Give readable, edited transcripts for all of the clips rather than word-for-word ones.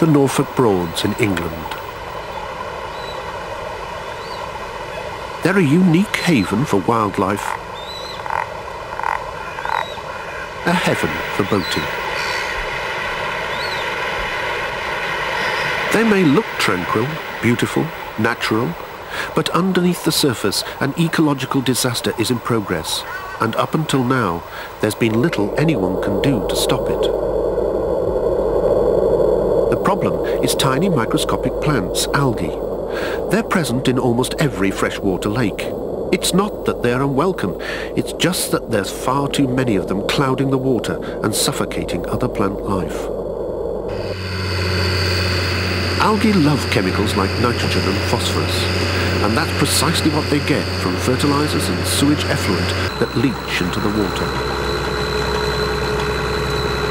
the Norfolk Broads in England. They're a unique haven for wildlife, a heaven for boating. They may look tranquil, beautiful, natural, but underneath the surface an ecological disaster is in progress, and up until now there's been little anyone can do to stop it. The problem is tiny microscopic plants, algae. They're present in almost every freshwater lake. It's not that they're unwelcome, it's just that there's far too many of them clouding the water and suffocating other plant life. Algae love chemicals like nitrogen and phosphorus, and that's precisely what they get from fertilizers and sewage effluent that leach into the water.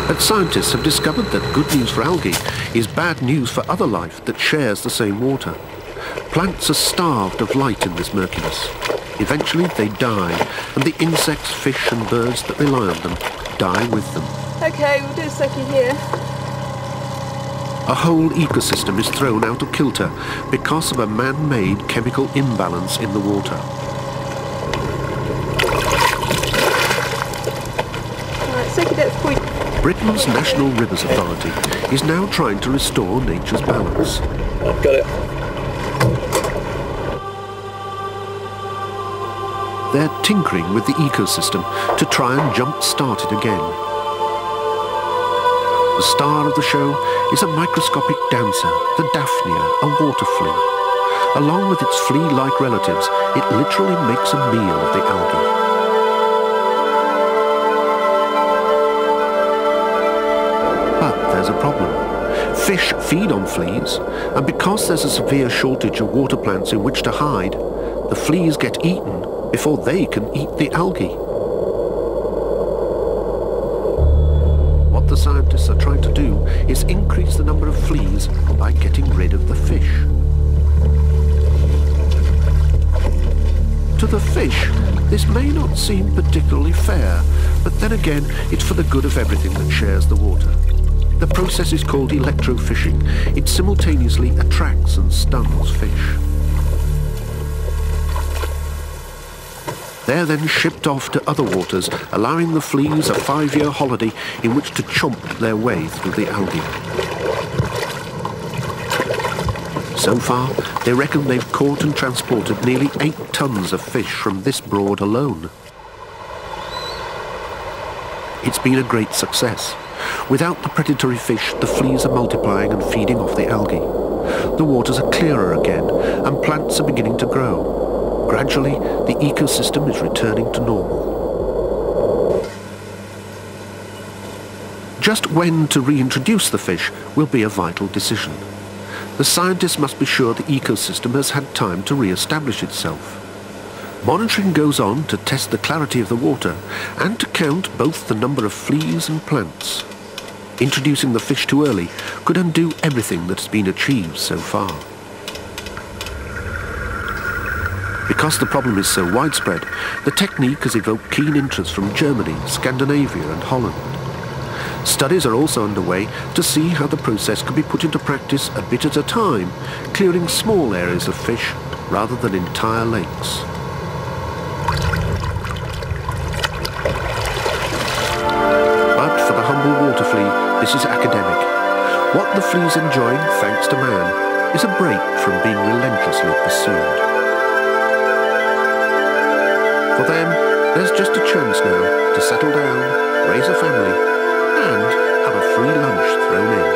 But scientists have discovered that good news for algae is bad news for other life that shares the same water. Plants are starved of light in this murkiness. Eventually they die, and the insects, fish and birds that rely on them die with them. Okay, we'll do a second here. A whole ecosystem is thrown out of kilter because of a man-made chemical imbalance in the water. Alright, second at point. Britain's National Rivers Authority is now trying to restore nature's balance. I've got it. They're tinkering with the ecosystem to try and jump-start it again. The star of the show is a microscopic dancer, the Daphnia, a water flea. Along with its flea-like relatives, it literally makes a meal of the algae. But there's a problem. Fish feed on fleas, and because there's a severe shortage of water plants in which to hide, the fleas get eaten before they can eat the algae. What the scientists are trying to do is increase the number of fleas by getting rid of the fish. To the fish, this may not seem particularly fair, but then again, it's for the good of everything that shares the water. The process is called electrofishing. It simultaneously attracts and stuns fish. They're then shipped off to other waters, allowing the fleas a 5-year holiday in which to chomp their way through the algae. So far, they reckon they've caught and transported nearly 8 tons of fish from this broad alone. It's been a great success. Without the predatory fish, the fleas are multiplying and feeding off the algae. The waters are clearer again, and plants are beginning to grow. Gradually, the ecosystem is returning to normal. Just when to reintroduce the fish will be a vital decision. The scientists must be sure the ecosystem has had time to re-establish itself. Monitoring goes on to test the clarity of the water and to count both the number of fleas and plants. Introducing the fish too early could undo everything that's been achieved so far. Because the problem is so widespread, the technique has evoked keen interest from Germany, Scandinavia and Holland. Studies are also underway to see how the process can be put into practice a bit at a time, clearing small areas of fish rather than entire lakes. But for the humble water flea, this is academic. What the flea's enjoying, thanks to man, is a break from being relentlessly pursued. For them, there's just a chance now to settle down, raise a family, and have a free lunch thrown in.